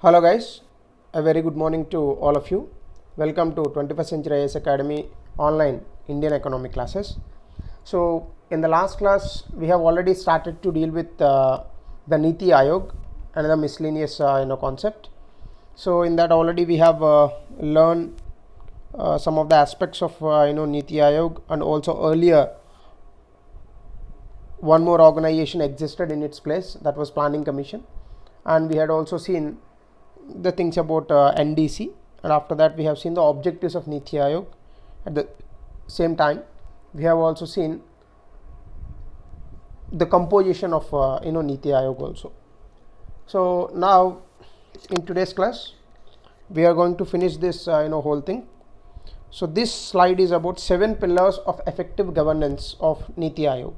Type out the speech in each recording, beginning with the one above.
Hello guys, a very good morning to all of you. Welcome to 21st Century IAS Academy online Indian economic classes. So in the last class we have already started to deal with the Niti Aayog, another miscellaneous concept. So in that already we have learned some of the aspects of Niti Aayog, and also earlier one more organization existed in its place, that was Planning Commission, and we had also seen the things about NDC, and after that we have seen the objectives of Niti Aayog. At the same time we have also seen the composition of Niti Aayog also. So now in today's class we are going to finish this whole thing. So this slide is about 7 pillars of effective governance of Niti Aayog.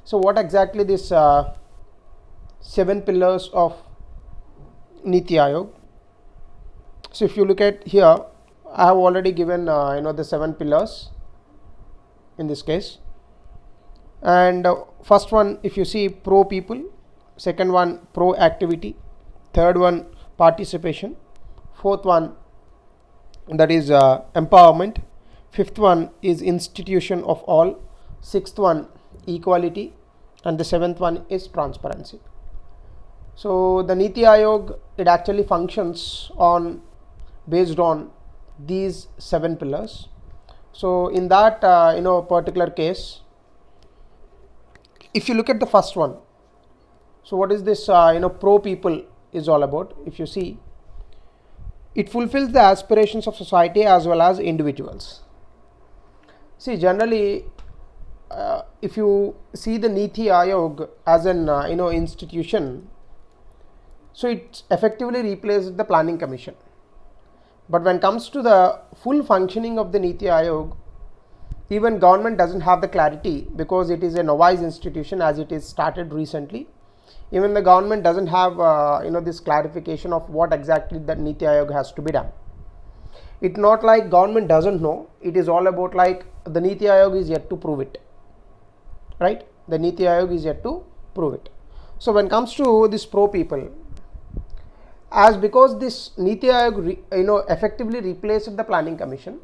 So what exactly this 7 pillars of Niti Aayog? So if you look at here, I have already given the 7 pillars in this case. And first one, if you see, pro people. Second one, pro activity. Third one, participation. Fourth one, that is empowerment. Fifth one is institution of all. Sixth one, equality. And the seventh one is transparency. So the Niti Aayog, it actually functions based on these 7 pillars. So in that particular case, if you look at the first one, so what is this pro people is all about? If you see, it fulfills the aspirations of society as well as individuals. See, generally if you see the Niti Aayog as an institution, so it effectively replaces the Planning Commission. But when it comes to the full functioning of the Niti Aayog, even government doesn't have the clarity, because it is a novice institution as it is started recently. Even the government doesn't have this clarification of what exactly the Niti Aayog has to be done. It's not like government doesn't know. It is all about like the Niti Aayog is yet to prove it, right? The Niti Aayog is yet to prove it. So when it comes to this pro people, as because this Niti Aayog effectively replaced the Planning Commission,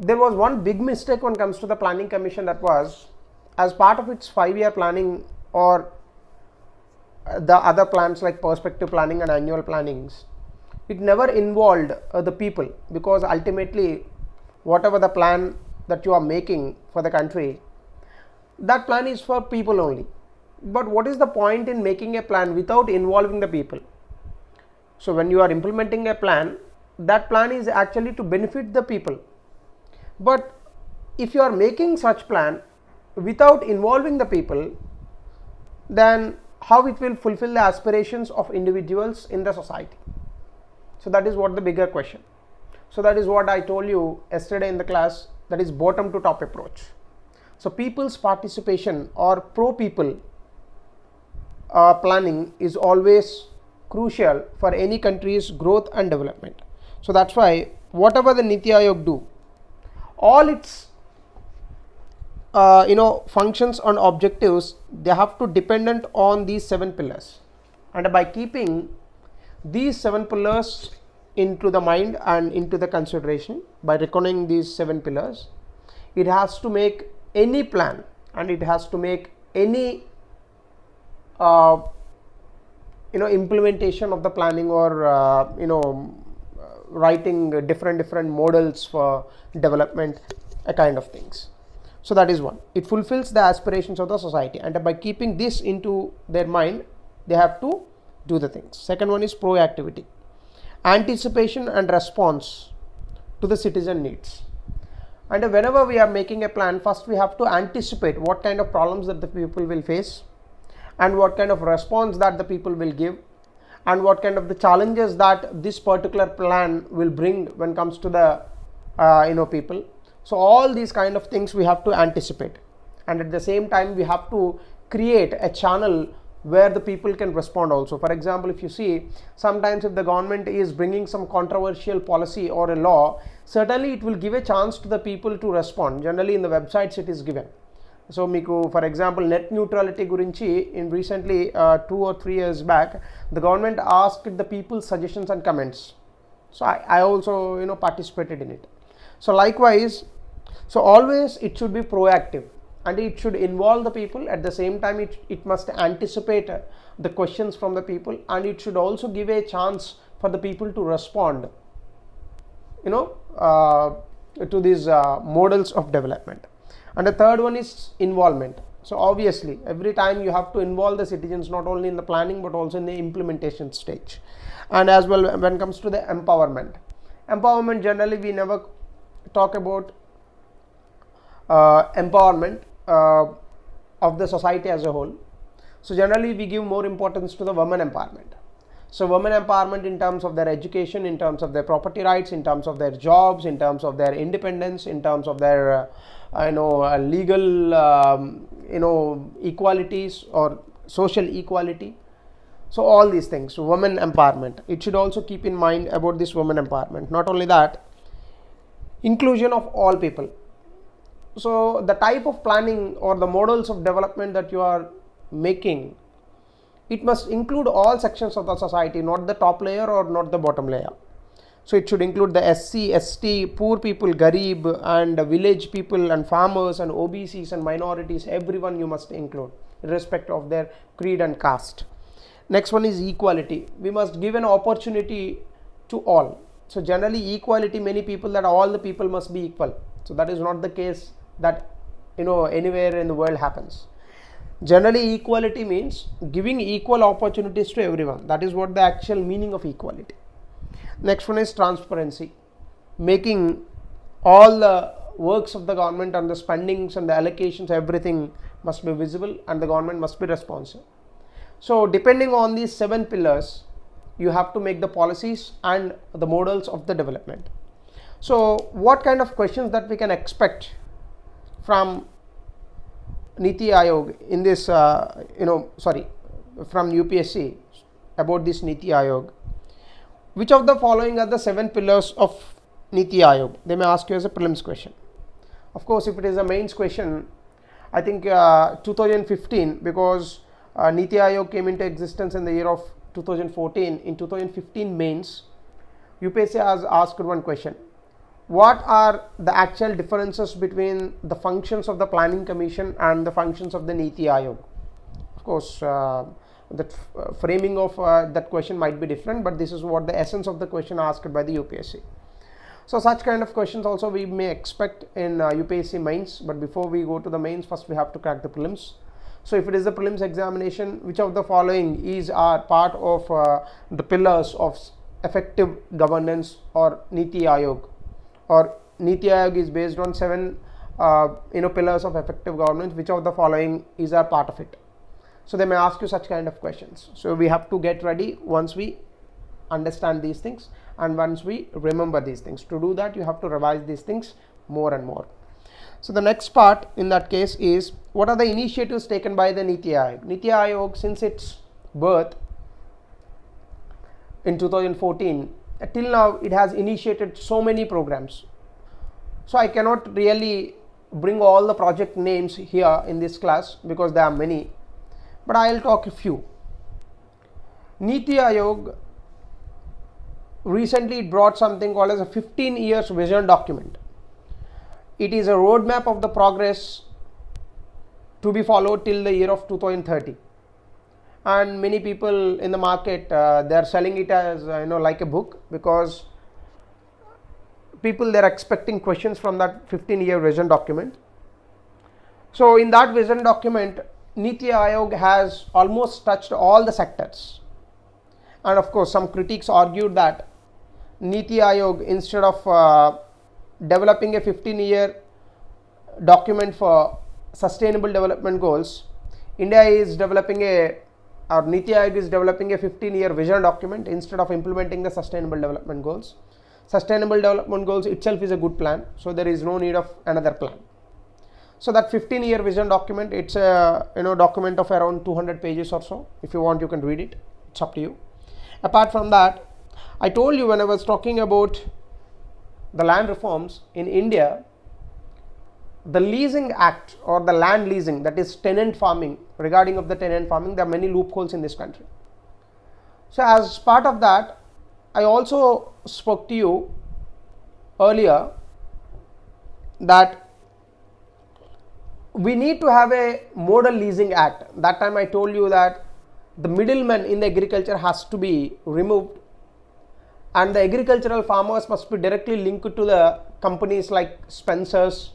there was one big mistake when it comes to the Planning Commission. That was, as part of its 5-year planning or the other plans like perspective planning and annual plannings, it never involved the people, because ultimately whatever the plan that you are making for the country, that plan is for people only. But what is the point in making a plan without involving the people? So when you are implementing a plan, that plan is actually to benefit the people. But if you are making such plan without involving the people, then how it will fulfill the aspirations of individuals in the society? So that is what the bigger question. So that is what I told you yesterday in the class, that is bottom to top approach. So people's participation or pro people planning is always crucial for any country's growth and development. So that's why whatever the Niti Aayog do, all its functions and objectives, they have to dependent on these 7 pillars. And by keeping these 7 pillars into the mind and into the consideration, by reckoning these 7 pillars, it has to make any plan, and it has to make any implementation of the planning, or writing different models for development, a kind of things. So that is one. It fulfills the aspirations of the society, and by keeping this into their mind, they have to do the things. Second one is proactivity, anticipation and response to the citizen needs. And whenever we are making a plan, first we have to anticipate what kind of problems that the people will face, and what kind of response that the people will give, and what kind of the challenges that this particular plan will bring when it comes to the people. So all these kind of things we have to anticipate, and at the same time we have to create a channel where the people can respond also. For example, if you see, sometimes if the government is bringing some controversial policy or a law, certainly it will give a chance to the people to respond. Generally in the websites it is given so మీకు for example net neutrality గురించి in recently 2 or 3 years back the government asked the people suggestions and comments. So I also participated in it. So likewise, so always it should be proactive and it should involve the people. At the same time, it must anticipate the questions from the people, and it should also give a chance for the people to respond to these models of development. And the third one is involvement. So obviously every time you have to involve the citizens, not only in the planning but also in the implementation stage. And as well, when it comes to the empowerment, generally we never talk about empowerment of the society as a whole. So generally we give more importance to the women empowerment. So women empowerment in terms of their education, in terms of their property rights, in terms of their jobs, in terms of their independence, in terms of their legal equalities or social equality. So all these things, women empowerment, it should also keep in mind about this women empowerment. Not only that, inclusion of all people. So the type of planning or the models of development that you are making, it must include all sections of the society, not the top layer or not the bottom layer. So it should include the SC, ST, poor people, Garib, and village people, and farmers, and OBCs, and minorities. Everyone you must include, irrespective of their creed and caste. Next one is equality. We must give an opportunity to all. So generally equality, many people that all the people must be equal. So that is not the case that anywhere in the world happens. Generally equality means giving equal opportunities to everyone. That is what the actual meaning of equality. Next one is transparency, making all the works of the government and the spendings and the allocations, everything must be visible, and the government must be responsive. So depending on these 7 pillars, you have to make the policies and the models of the development. So what kind of questions that we can expect from Niti Aayog in this from UPSC about this Niti Aayog? Which of the following are the 7 pillars of Niti Aayog? They may ask you as a prelims question. Of course, if it is a mains question, I think 2015, because Niti Aayog came into existence in the year of 2014. In 2015 mains, UPSC has asked one question: what are the actual differences between the functions of the Planning Commission and the functions of the Niti Aayog? Of course, the framing of that question might be different, but this is what the essence of the question asked by the UPSC. So such kind of questions also we may expect in UPSC mains. But before we go to the mains, first we have to crack the prelims. So if it is the prelims examination, which of the following are part of the pillars of effective governance or Niti Aayog? Or Niti Aayog is based on 7 pillars of effective governance. Which of the following are part of it? So they may ask you such kind of questions. So we have to get ready once we understand these things and once we remember these things. To do that, you have to revise these things more and more. So the next part in that case is, what are the initiatives taken by the Niti Aayog? Niti Aayog, since its birth in 2014 till now, it has initiated so many programs. So I cannot really bring all the project names here in this class because there are many, but I will talk a few. Niti Aayog recently brought something called as a 15 years vision document. It is a roadmap of the progress to be followed till the year of 2030. And many people in the market, they are selling it as like a book, because people, they are expecting questions from that 15-year vision document. So in that vision document, Niti Aayog has almost touched all the sectors. And of course, some critics argued that Niti Aayog, instead of developing a 15-year document for sustainable development goals, India is developing Niti Aayog is developing a 15-year vision document instead of implementing the sustainable development goals. Sustainable development goals itself is a good plan, so there is no need of another plan. So that 15-year vision document, it's a document of around 200 pages or so. If you want, you can read it. It's up to you. Apart from that, I told you when I was talking about the land reforms in India, the leasing act or the land leasing, that is tenant farming, regarding of the tenant farming, there are many loopholes in this country. So as part of that, I also spoke to you earlier that we need to have a model leasing act. That time I told you that the middleman in the agriculture has to be removed, and the agricultural farmers must be directly linked to the companies like Spencer's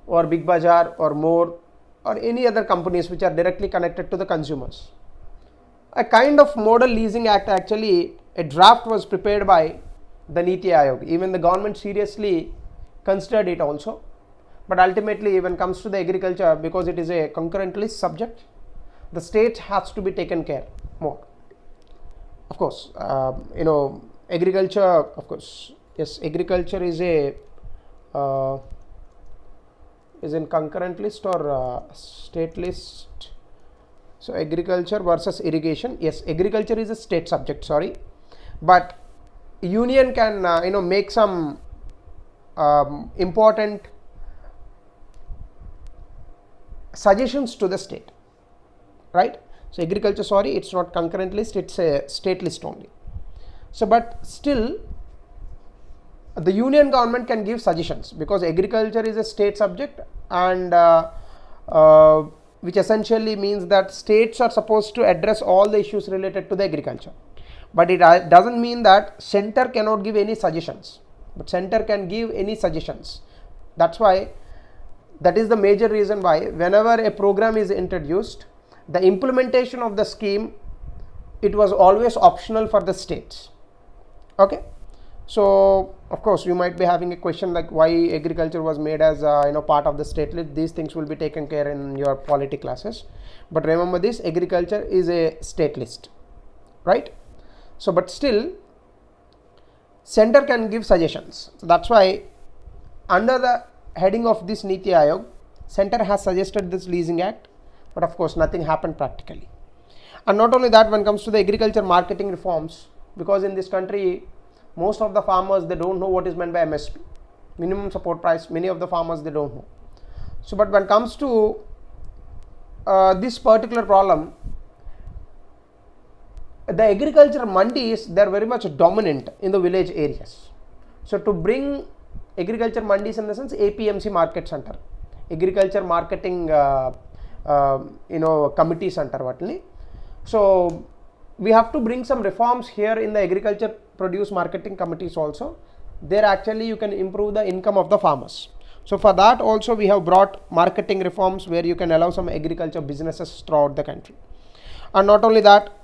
or Big Bazaar or More or any other companies which are directly connected to the consumers. A kind of model leasing act, actually a draft was prepared by the Niti Aayog. Even the government seriously considered it also, but ultimately when it comes to the agriculture, because it is a concurrent list subject, the state has to be taken care more. Of course, agriculture, of course, yes, agriculture is a is in concurrent list or state list. So agriculture versus irrigation, yes, agriculture is a state subject, sorry, but union can make some important suggestions to the state, right? So agriculture, sorry, it's not concurrent list, it's a state list only. So but still the union government can give suggestions, because agriculture is a state subject, and which essentially means that states are supposed to address all the issues related to the agriculture, but it doesn't mean that center cannot give any suggestions, but center can give any suggestions. That's why, that is the major reason why whenever a program is introduced, the implementation of the scheme, it was always optional for the states. Okay, so of course you might be having a question like why agriculture was made as part of the state list. These things will be taken care in your polity classes, but remember this, agriculture is a state list, right? So but still center can give suggestions. So that's why under the heading of this Niti Aayog, center has suggested this leasing act, but of course nothing happened practically. And not only that, when it comes to the agriculture marketing reforms, because in this country most of the farmers, they don't know what is meant by MSP, minimum support price. Many of the farmers, they don't know. So but when it comes to this particular problem, the agriculture mandis, they are very much dominant in the village areas. So to bring agriculture mandis, in the sense APMC market center, agriculture marketing committee center vatni. So we have to bring some reforms here in the agriculture produce marketing committees also. There actually you can improve the income of the farmers. So for that also we have brought marketing reforms where you can allow some agriculture businesses throughout the country. And not only that,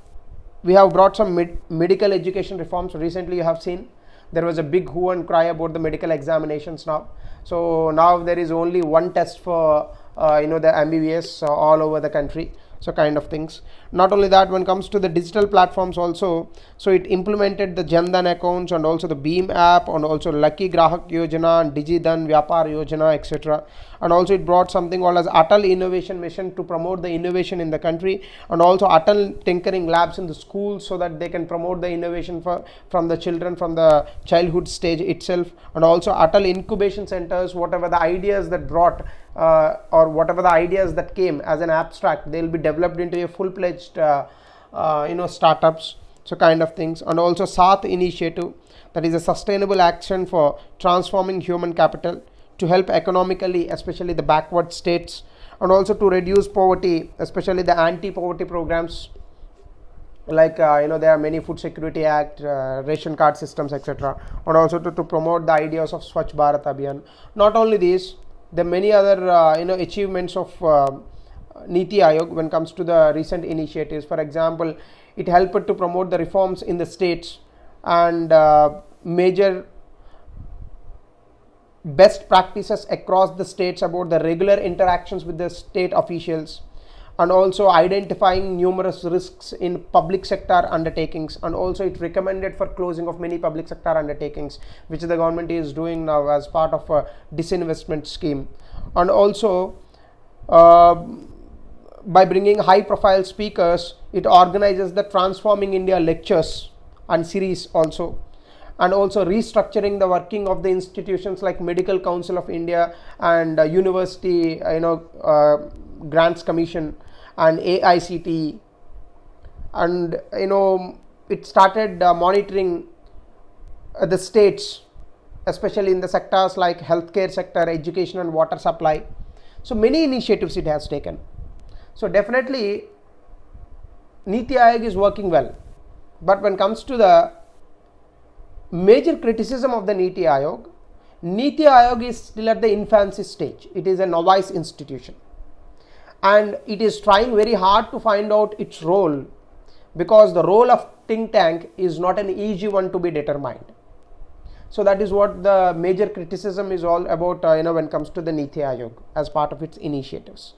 we have brought some medical education reforms. Recently you have seen there was a big hue and cry about the medical examinations now. So now there is only one test for the MBBS all over the country. So kind of things. Not only that, when it comes to the digital platforms also, so it implemented the Jan Dhan accounts and also the Beam app and also Lucky Grahak Yojana and Digi Dhan Vyapar Yojana, etc. And also it brought something called as Atal Innovation Mission to promote the innovation in the country, and also Atal Tinkering Labs in the schools so that they can promote the innovation from the children from the childhood stage itself, and also Atal Incubation Centers, whatever the ideas that brought or whatever the ideas that came as an abstract, they will be developed into a full-fledged startups, so kind of things. And also Saath initiative, that is a sustainable action for transforming human capital to help economically, especially the backward states, and also to reduce poverty, especially the anti-poverty programs like there are many Food Security Act, ration card systems, etc. And also to promote the ideas of Swachh Bharat Abhiyan. Not only these, there are many other achievements of Niti Aayog when it comes to the recent initiatives. For example, it helped to promote the reforms in the states and major best practices across the states about the regular interactions with the state officials, and also identifying numerous risks in public sector undertakings. And also it recommended for closing of many public sector undertakings which the government is doing now as part of a disinvestment scheme. And also by bringing high profile speakers, it organizes the Transforming India lectures and series also. and also restructuring the working of the institutions like Medical Council of India and University Grants Commission and AICTE, and it started monitoring the states, especially in the sectors like healthcare sector, education and water supply. So many initiatives it has taken. So definitely Niti Aayog is working well, but when it comes to the major criticism of the Niti Aayog is still at the infancy stage. It is a novice institution and it is trying very hard to find out its role, because the role of think tank is not an easy one to be determined. So that is what the major criticism is all about when it comes to the Niti Aayog as part of its initiatives.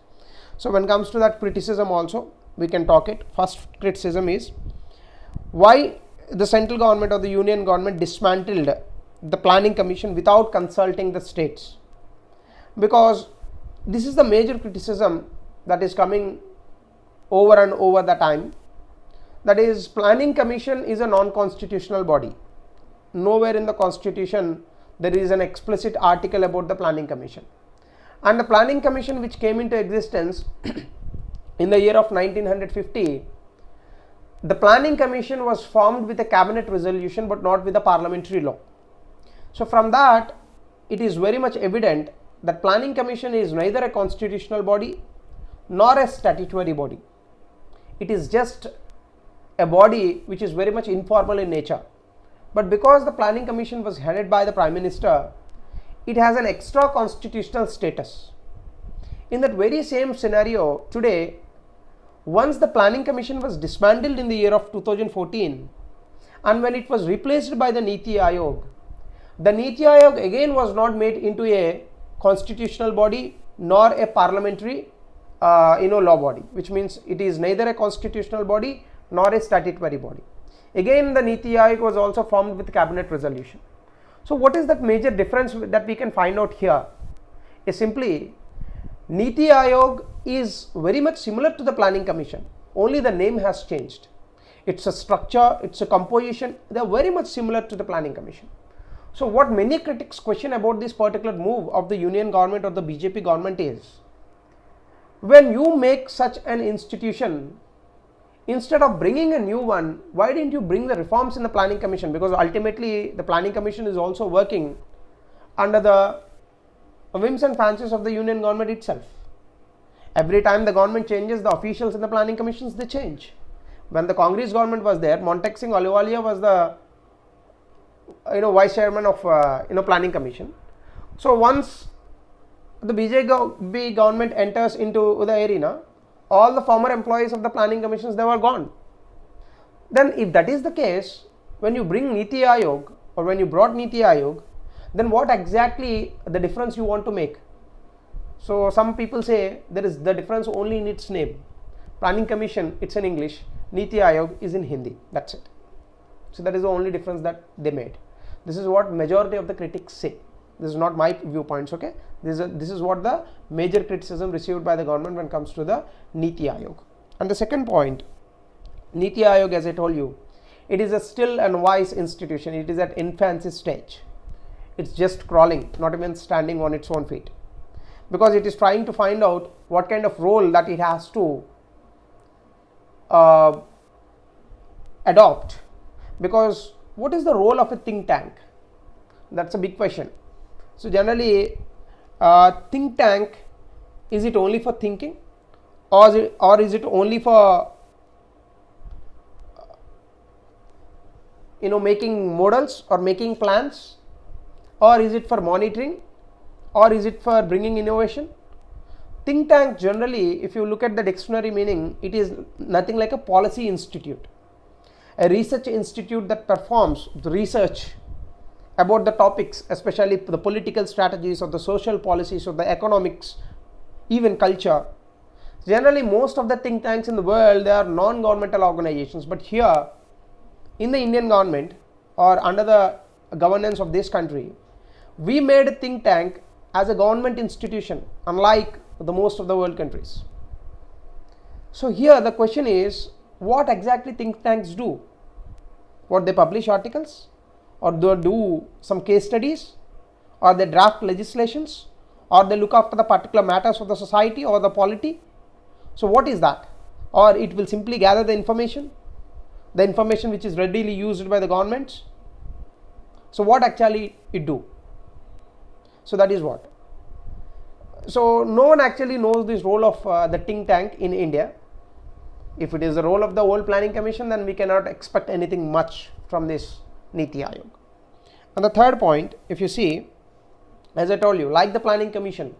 So when it comes to that criticism also, we can talk it. First criticism is why the central government or the union government dismantled the planning commission without consulting the states, because this is the major criticism that is coming over and over the time. That is, planning commission is a non-constitutional body. Nowhere in the constitution there is an explicit article about the planning commission. And the planning commission which came into existence in the year of 1950, the planning commission was formed with a cabinet resolution but not with a parliamentary law. So from that it is very much evident that planning commission is neither a constitutional body nor a statutory body. It is just a body which is very much informal in nature. But because the planning commission was headed by the Prime Minister, it has an extra constitutional status. In that very same scenario today, once the planning commission was dismantled in the year of 2014, and when it was replaced by the Niti Aayog again was not made into a constitutional body nor a parliamentary law body, which means it is neither a constitutional body nor a statutory body. Again, the Niti Aayog was also formed with cabinet resolution. So what is that major difference that we can find out here? Is simply Niti Aayog is very much similar to the planning commission, only the name has changed. It's a structure, it's a composition, they are very much similar to the planning commission. So what many critics question about this particular move of the union government or the BJP government is, when you make such an institution, instead of bringing a new one, why didn't you bring the reforms in the planning commission? Because ultimately the planning commission is also working under the whims and fancies of the union government itself. Every time the government changes, the officials in the planning commissions, they change. When the Congress government was there, Montek Singh Ahluwalia was the vice chairman of planning commission. So once the BJP government enters into the arena, all the former employees of the planning commissions, they were gone. Then if that is the case, when you bring Niti Aayog or when you brought Niti Aayog, then what exactly the difference you want to make? So some people say there is the difference only in its name. Planning commission, it's in English, Niti Aayog is in Hindi, that's it. So that is the only difference that they made. This is what majority of the critics say. This is not my viewpoints, okay? This is what the major criticism received by the government when it comes to the Niti Aayog. And the second point, Niti Aayog, as I told you, it is a still and wise institution. It is at infancy stage. It's just crawling, not even standing on its own feet, because it is trying to find out what kind of role that it has to adopt. Because what is the role of a think tank? That's a big question. So generally, think tank, is it only for thinking, or is it only for making models or making plans, or is it for monitoring, or is it for bringing innovation? Think tank generally, if you look at the dictionary meaning, it is nothing like a policy institute, a research institute that performs the research about the topics, especially the political strategies or the social policies or the economics, even culture. Generally, most of the think tanks in the world, they are non-governmental organizations, but here in the Indian government or under the governance of this country, we made a think tank as a government institution, unlike the most of the world countries. So here the question is, what exactly think tanks do? What, they publish articles, or they do some case studies, or they draft legislations, or they look after the particular matters of the society or the polity. So what is that? Or it will simply gather the information which is readily used by the governments. So what actually it do? So that is what. So no one actually knows this role of the think tank in India. If it is the role of the old planning commission, then we cannot expect anything much from this Niti Aayog. And the third point, if you see, as I told you, like the planning commission,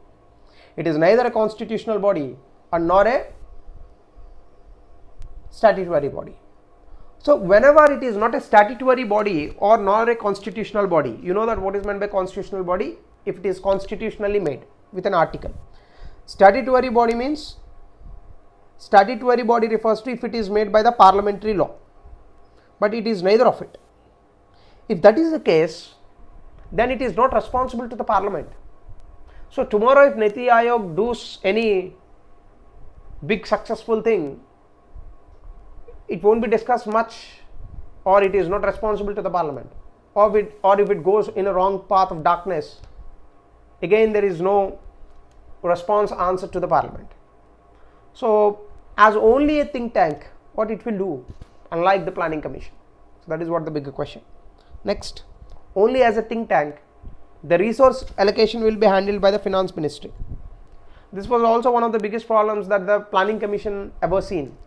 it is neither a constitutional body and nor a statutory body. So whenever it is not a statutory body or nor a constitutional body, you know that what is meant by constitutional body? If it is constitutionally made with an article. Statutory body means, statutory body refers to if it is made by the parliamentary law, but it is neither of it. If that is the case, then it is not responsible to the parliament. So tomorrow if Niti Aayog does any big successful thing, it won't be discussed much, or it is not responsible to the parliament. Or if it goes in a wrong path of darkness, again there is no response answer to the parliament. So as only a think tank, what it will do, unlike the planning commission? So that is what the bigger question. Next, only as a think tank, the resource allocation will be handled by the finance ministry. This was also one of the biggest problems that the planning commission ever seen,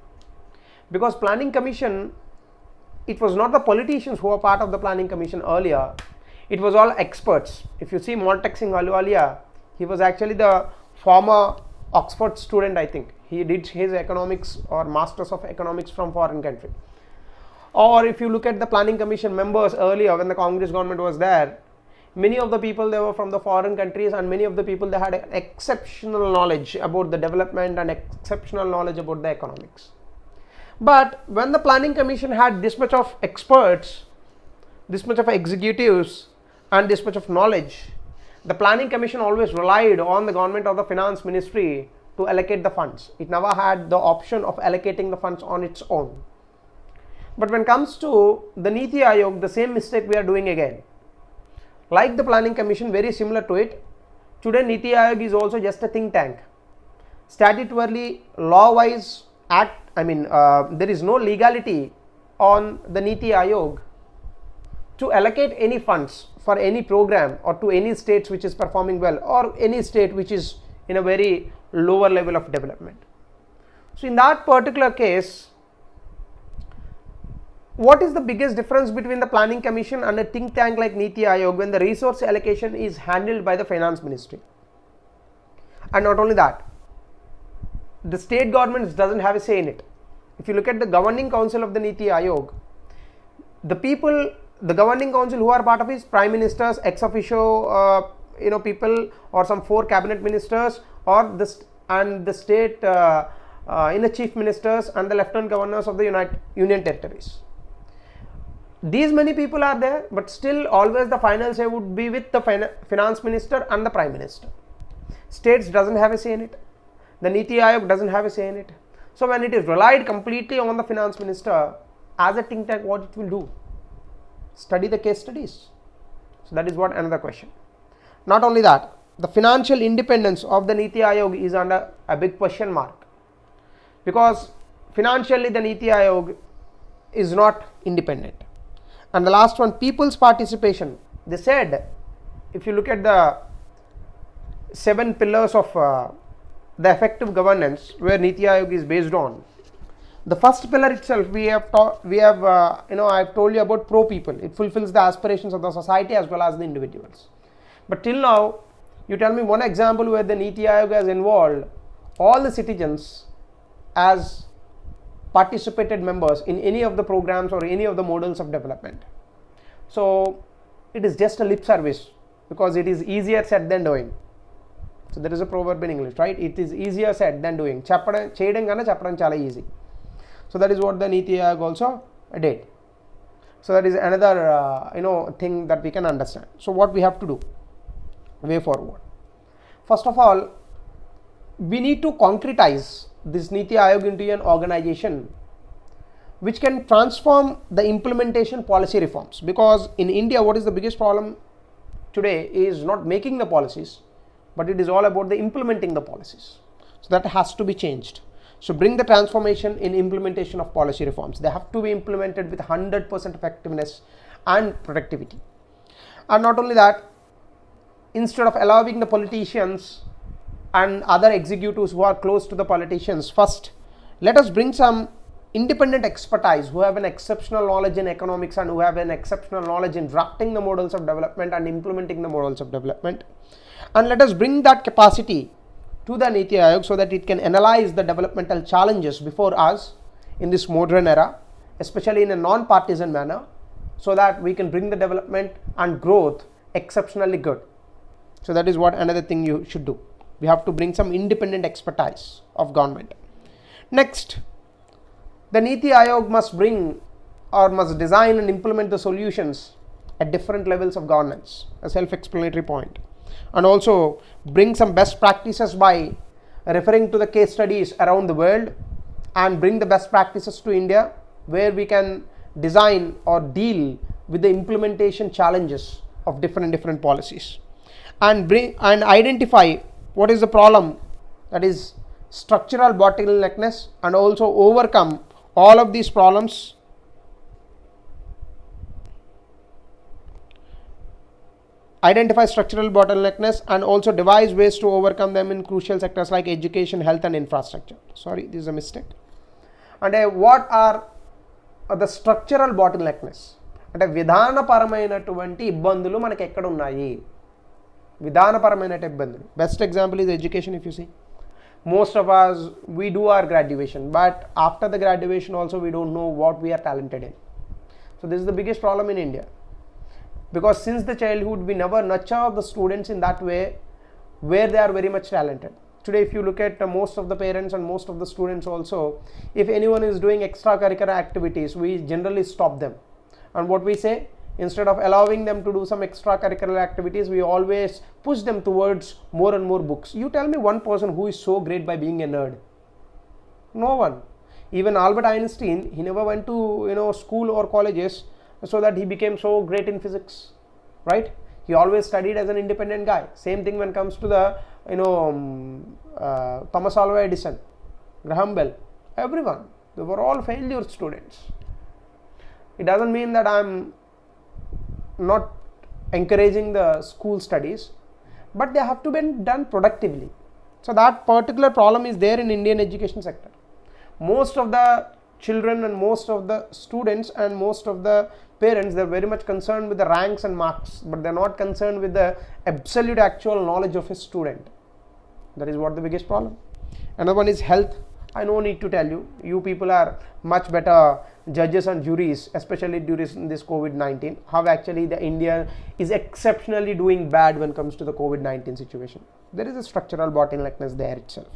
because planning commission, it was not the politicians who were part of the planning commission earlier, it was all experts. If you see Maltek Singh Ahluwalia, he was actually the former Oxford student, I think. He did his economics or masters of economics from foreign country. Or if you look at the planning commission members earlier when the Congress government was there, many of the people, they were from the foreign countries, and many of the people, they had exceptional knowledge about the development and exceptional knowledge about the economics. But when the planning commission had this much of experts, this much of executives and this much of knowledge, the planning commission always relied on the government or the finance ministry to allocate the funds. It never had the option of allocating the funds on its own. But when it comes to the Niti Aayog, the same mistake we are doing again. Like the planning commission, very similar to it, today Niti Aayog is also just a think tank. Statutorily, law-wise, there is no legality on the Niti Aayog to allocate any funds for any program or to any states which is performing well, or any state which is in a very lower level of development. So in that particular case, what is the biggest difference between the planning commission and a think tank like Niti Aayog when the resource allocation is handled by the finance ministry? And not only that, the state governments doesn't have a say in it. If you look at the governing council of the Niti Aayog, the governing council who are part of is prime ministers, ex officio people, or some 4 cabinet ministers, or the state chief ministers and the lieutenant governors of the union territories. These many people are there, but still always the final say would be with the finance minister and the prime minister. States doesn't have a say in it. The Niti Aayog doesn't have a say in it. So when it is relied completely on the finance minister, as a think tank, what it will do? Study the case studies. So that is what another question. Not only that, the financial independence of the Niti Aayog is under a big question mark, because financially the Niti Aayog is not independent. And the last one, people's participation. They said, if you look at the 7 pillars of the effective governance where Niti Aayog is based on, the first pillar itself, I've told you about pro people. It fulfills the aspirations of the society as well as the individuals. But till now, you tell me one example where the Niti Aayog has involved all the citizens as participated members in any of the programs or any of the models of development. So it is just a lip service, because it is easier said than doing. So there is a proverb in English, right? It is easier said than doing. Cheyadam kana cheppడం చాలా easy. So that is what the Niti Aayog also did. So that is another thing that we can understand. So what we have to do way forward? First of all, we need to concretize this Niti Aayog into an organization which can transform the implementation policy reforms. Because in India, what is the biggest problem today is not making the policies, but it is all about the implementing the policies. So that has to be changed. So bring the transformation in implementation of policy reforms. They have to be implemented with 100% effectiveness and productivity. And not only that, instead of allowing the politicians and other executives who are close to the politicians, first let us bring some independent expertise who have an exceptional knowledge in economics and who have an exceptional knowledge in drafting the models of development and implementing the models of development. And let us bring that capacity to the Niti Aayog so that it can analyze the developmental challenges before us in this modern era, especially in a non-partisan manner, so that we can bring the development and growth exceptionally good. So that is what another thing you should do. We have to bring some independent expertise of government. Next, the Niti Aayog must bring or must design and implement the solutions at different levels of governance, a self-explanatory point. And also bring some best practices by referring to the case studies around the world and bring the best practices to India, where we can design or deal with the implementation challenges of different policies, and bring and identify what is the problem, that is structural bottleneckness, and also overcome all of these problems identify structural bottleneckness and also devise ways to overcome them in crucial sectors like education, health and infrastructure. Sorry, this is a mistake. And what are the structural bottleneckness? అంటే విధానపరమైనటువంటి ఇబ్బందులు మనకి ఎక్కడ ఉన్నాయి? విధానపరమైన ఇబ్బందులు. Best example is education. If you see, most of us, we do our graduation, but after the graduation also we don't know what we are talented in. So this is the biggest problem in India, because since the childhood we never nurture the students in that way where they are very much talented. Today if you look at most of the parents and most of the students also, if anyone is doing extracurricular activities, we generally stop them, and what we say, instead of allowing them to do some extracurricular activities, we always push them towards more and more books. You tell me one person who is so great by being a nerd. No one. Even Albert Einstein, he never went to school or colleges so that he became so great in physics, right? He always studied as an independent guy. Same thing when it comes to the Thomas Alva Edison, Graham Bell, everyone, they were all failure students. It doesn't mean that I'm not encouraging the school studies, but they have to be done productively. So that particular problem is there in Indian education sector. Most of the children and most of the students and most of the parents, they're very much concerned with the ranks and marks, but they're not concerned with the absolute actual knowledge of a student. That is what the biggest problem. Another one is health. I no need to tell you, you people are much better judges and juries, especially during this COVID-19, how actually the India is exceptionally doing bad when it comes to the COVID-19 situation. There is a structural bottleneckness there itself.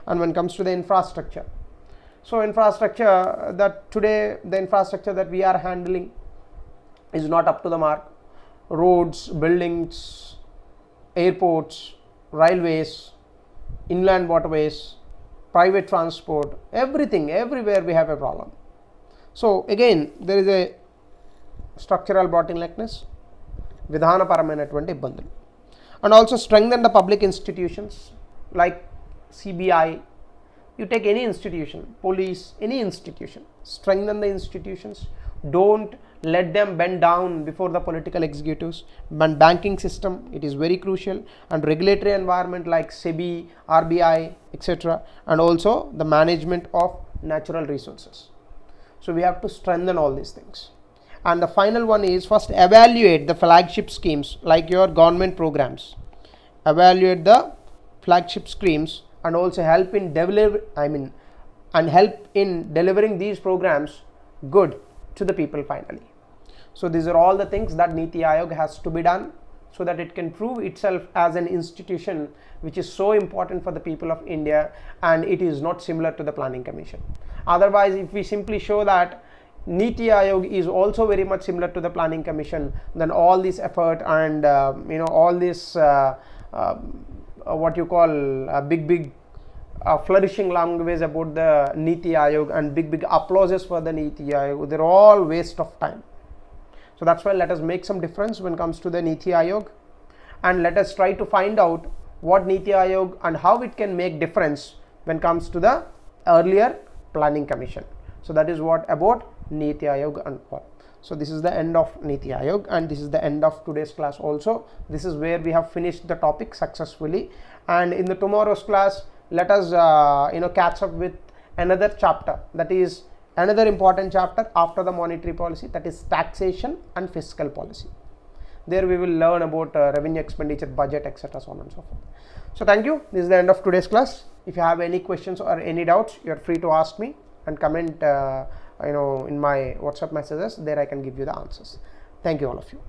And when it comes to the infrastructure, so infrastructure, that today the infrastructure that we are handling is not up to the mark. Roads, buildings, airports, railways, inland waterways, private transport, everything, everywhere we have a problem. So again, there is a structural bottleneckness, vidhanaparamayinatuvanti ibbandulu. And also strengthen the public institutions like CBI. You take any institution, police, any institution, strengthen the institutions. Don't let them bend down before the political executives. And banking system, it is very crucial, and regulatory environment like SEBI, RBI, etc., and also the management of natural resources. So we have to strengthen all these things. And the final one is, first evaluate the flagship schemes like your government programs. Evaluate the flagship schemes and also help in delivering these programs good to the people finally. So these are all the things that Niti Aayog has to be done so that it can prove itself as an institution which is so important for the people of India, and it is not similar to the Planning Commission. Otherwise, if we simply show that Niti Aayog is also very much similar to the Planning Commission, then all this effort and all this what you call big flourishing language about the Niti Aayog and big applauses for the Niti Aayog. They're all waste of time. So that's why let us make some difference when it comes to the Niti Aayog, and let us try to find out what Niti Aayog and how it can make difference when it comes to the earlier planning commission. So that is what about Niti Aayog and all. So this is the end of Niti Aayog, and this is the end of today's class also. This is where we have finished the topic successfully, and in the tomorrow's class let us catch up with another chapter, that is another important chapter after the monetary policy, that is taxation and fiscal policy. There we will learn about revenue, expenditure, budget, etc., so on and so forth. So thank you. This is the end of today's class. If you have any questions or any doubts, you are free to ask me and comment in my WhatsApp messages. There I can give you the answers. Thank you all of you.